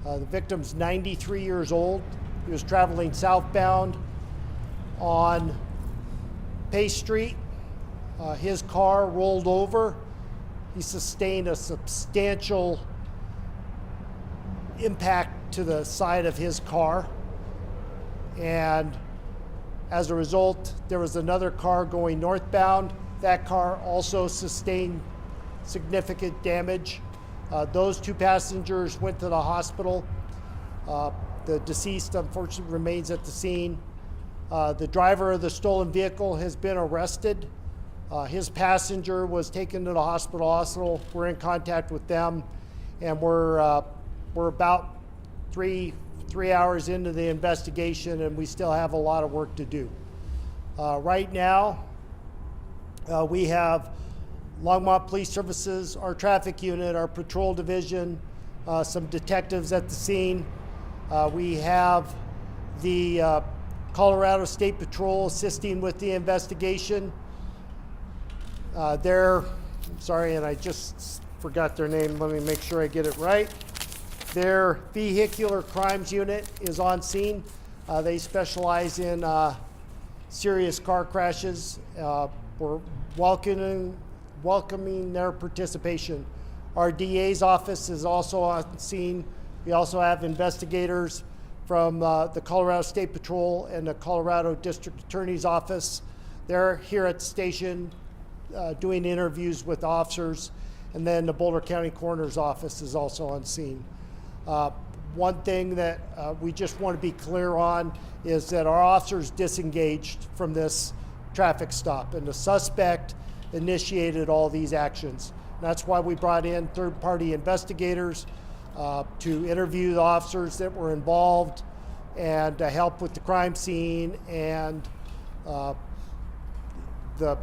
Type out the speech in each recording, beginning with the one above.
The victim's 93 years old. He was traveling southbound on Pace Street. His car rolled over. He sustained a substantial impact to the side of his car. And as a result, there was another car going northbound. That car also sustained significant damage. Those two passengers went to the hospital. The deceased, unfortunately, remains at the scene. The driver of the stolen vehicle has been arrested. His passenger was taken to the hospital also. We're in contact with them, and we're about three hours into the investigation, and we still have a lot of work to do. Right now, we have Longmont Police Services, our traffic unit, our patrol division, some detectives at the scene. We have the Colorado State Patrol assisting with the investigation. I'm sorry, and I just forgot their name. Let me make sure I get it right. Their vehicular crimes unit is on scene. They specialize in serious car crashes. We're welcoming their participation. Our DA's office is also on scene. We also have investigators from the Colorado State Patrol and the Colorado District Attorney's Office. They're here at the station doing interviews with officers, and then the Boulder County Coroner's Office is also on scene. One thing that we just want to be clear on is that our officers disengaged from this traffic stop, and the suspect initiated all these actions. And that's why we brought in third-party investigators to interview the officers that were involved and to help with the crime scene and the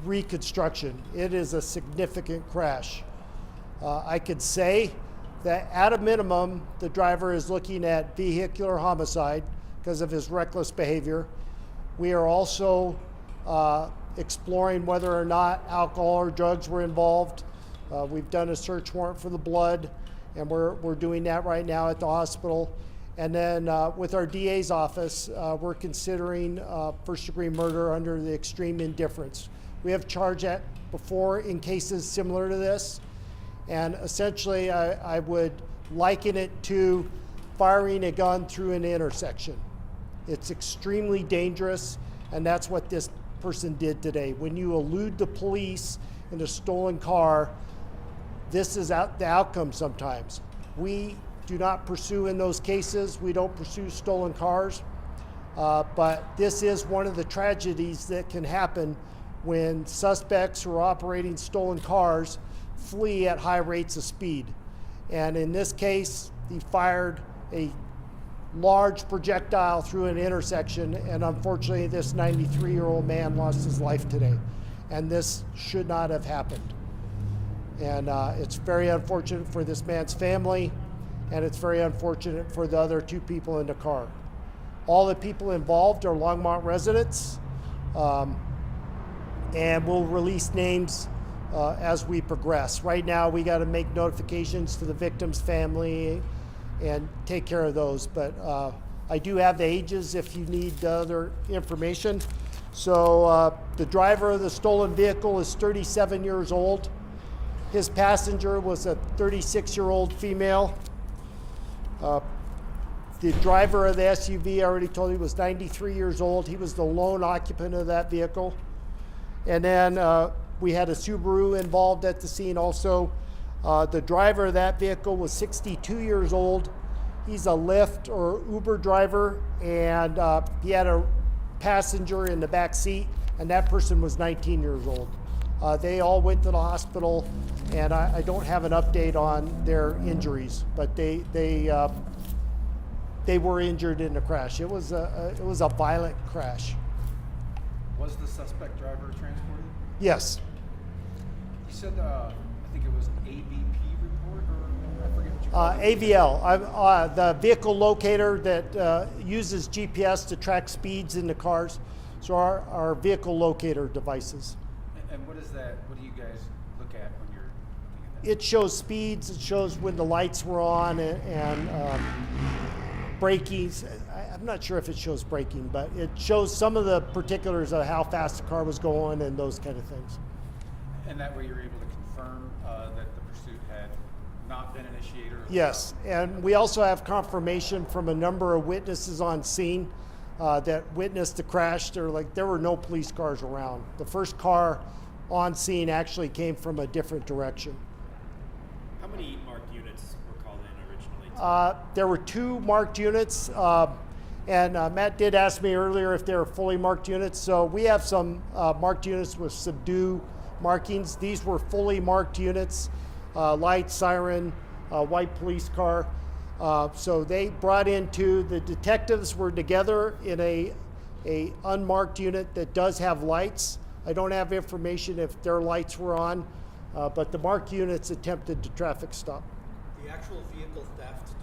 reconstruction. It is a significant crash. I could say that at a minimum, the driver is looking at vehicular homicide because of his reckless behavior. We are also exploring whether or not alcohol or drugs were involved. We've done a search warrant for the blood, and we're doing that right now at the hospital. And then with our DA's office, we're considering first-degree murder under the extreme indifference. We have charged that before in cases similar to this, and essentially I would liken it to firing a gun through an intersection. It's extremely dangerous, and that's what this person did today. When you elude the police in a stolen car, this is the outcome sometimes. We do not pursue in those cases. We don't pursue stolen cars, but this is one of the tragedies that can happen when suspects who are operating stolen cars flee at high rates of speed. And in this case, he fired a large projectile through an intersection, and unfortunately this 93-year-old man lost his life today. And this should not have happened. And it's very unfortunate for this man's family, and it's very unfortunate for the other two people in the car. All the people involved are Longmont residents, and we'll release names as we progress. Right now, we got to make notifications to the victim's family and take care of those. But I do have the ages if you need other information. So the driver of the stolen vehicle is 37 years old. His passenger was a 36-year-old female. The driver of the SUV, I already told you, was 93 years old. He was the lone occupant of that vehicle. And then we had a Subaru involved at the scene also. The driver of that vehicle was 62 years old. He's a Lyft or Uber driver, and he had a passenger in the back seat, and that person was 19 years old. They all went to the hospital, and I don't have an update on their injuries, but they were injured in the crash. It was a violent crash. Was the suspect driver transported? Yes. You said, I think it was ABP report, or I forget what you called it. AVL, the vehicle locator that uses GPS to track speeds in the cars. So our vehicle locator devices. And what is that? What do you guys look at when you're looking at It shows speeds, it shows when the lights were on, and braking. I'm not sure if it shows braking, but it shows some of the particulars of how fast the car was going and those kind of things. And that way you're able to confirm that the pursuit had not been initiated? Or Yes, and we also have confirmation from a number of witnesses on scene that witnessed the crash. There were no police cars around. The first car on scene actually came from a different direction. How many marked units were called in originally? There were 2 marked units, and Matt did ask me earlier if they were fully marked units. So we have some marked units with subdue markings. These were fully marked units, light, siren, white police car. So they brought in 2. The detectives were together in a unmarked unit that does have lights. I don't have information if their lights were on, but the marked units attempted to traffic stop. The actual vehicle theft,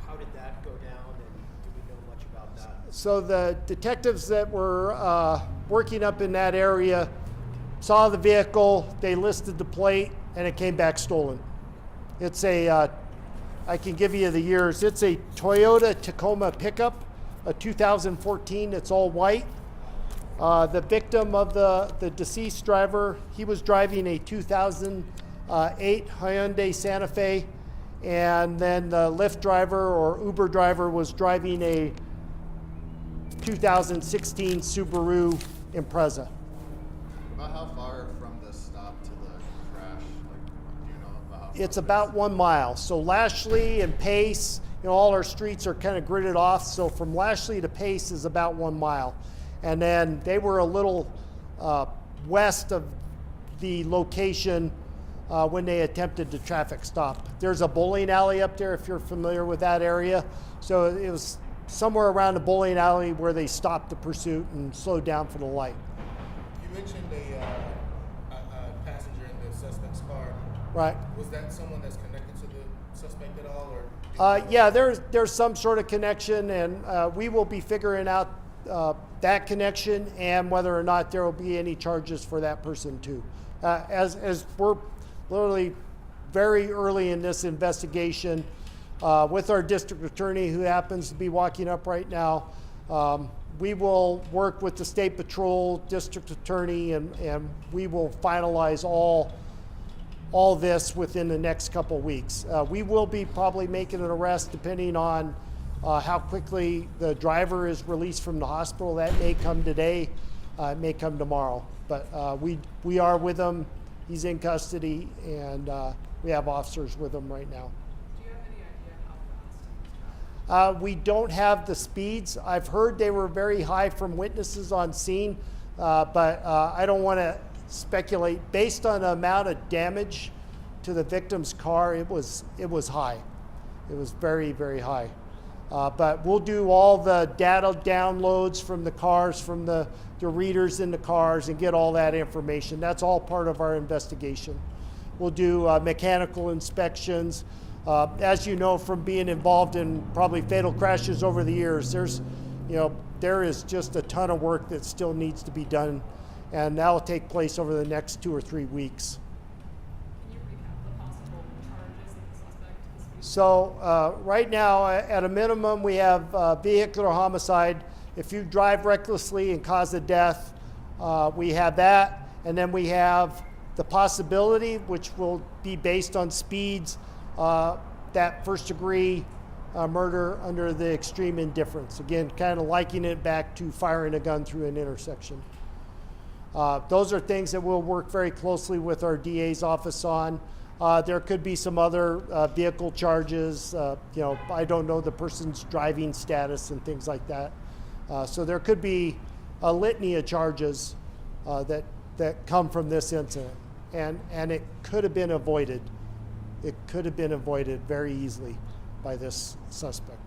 how did that go down, and do we know much about that? So the detectives that were working up in that area saw the vehicle, they listed the plate, and it came back stolen. It's I can give you the years. It's a Toyota Tacoma pickup, a 2014. It's all white. The victim of the deceased driver, he was driving a 2008 Hyundai Santa Fe, and then the Lyft driver or Uber driver was driving a 2016 Subaru Impreza. About how far from the stop to the crash? Do you know about how far? It's about 1 mile. So Lashley and Pace, all our streets are kind of gridded off. So from Lashley to Pace is about 1 mile. And then they were a little west of the location when they attempted to traffic stop. There's a bowling alley up there if you're familiar with that area. So it was somewhere around the bowling alley where they stopped the pursuit and slowed down for the light. You mentioned a passenger in the suspect's car. Right. Was that someone that's connected to the suspect at all, or? Yeah, there's some sort of connection, and we will be figuring out that connection and whether or not there will be any charges for that person too. As we're literally very early in this investigation, with our district attorney who happens to be walking up right now, we will work with the state patrol, district attorney, and we will finalize all this within the next couple weeks. We will be probably making an arrest depending on how quickly the driver is released from the hospital. That may come today, it may come tomorrow. But we are with him. He's in custody, and we have officers with him right now. Do you have any idea how fast? We don't have the speeds. I've heard they were very high from witnesses on scene, but I don't want to speculate. Based on the amount of damage to the victim's car, it was high. It was very, very high. But we'll do all the data downloads from the cars, from the readers in the cars, and get all that information. That's all part of our investigation. We'll do mechanical inspections. As you know from being involved in probably fatal crashes over the years, there is just a ton of work that still needs to be done, and that will take place over the next 2 or 3 weeks. Can you recap the possible charges that the suspect is facing? So right now, at a minimum, we have vehicular homicide. If you drive recklessly and cause a death, we have that. And then we have the possibility, which will be based on speeds, that first degree murder under the extreme indifference. Again, kind of likening it back to firing a gun through an intersection. Those are things that we'll work very closely with our DA's office on. There could be some other vehicle charges. I don't know the person's driving status and things like that. So there could be a litany of charges that come from this incident, and it could have been avoided. It could have been avoided very easily by this suspect.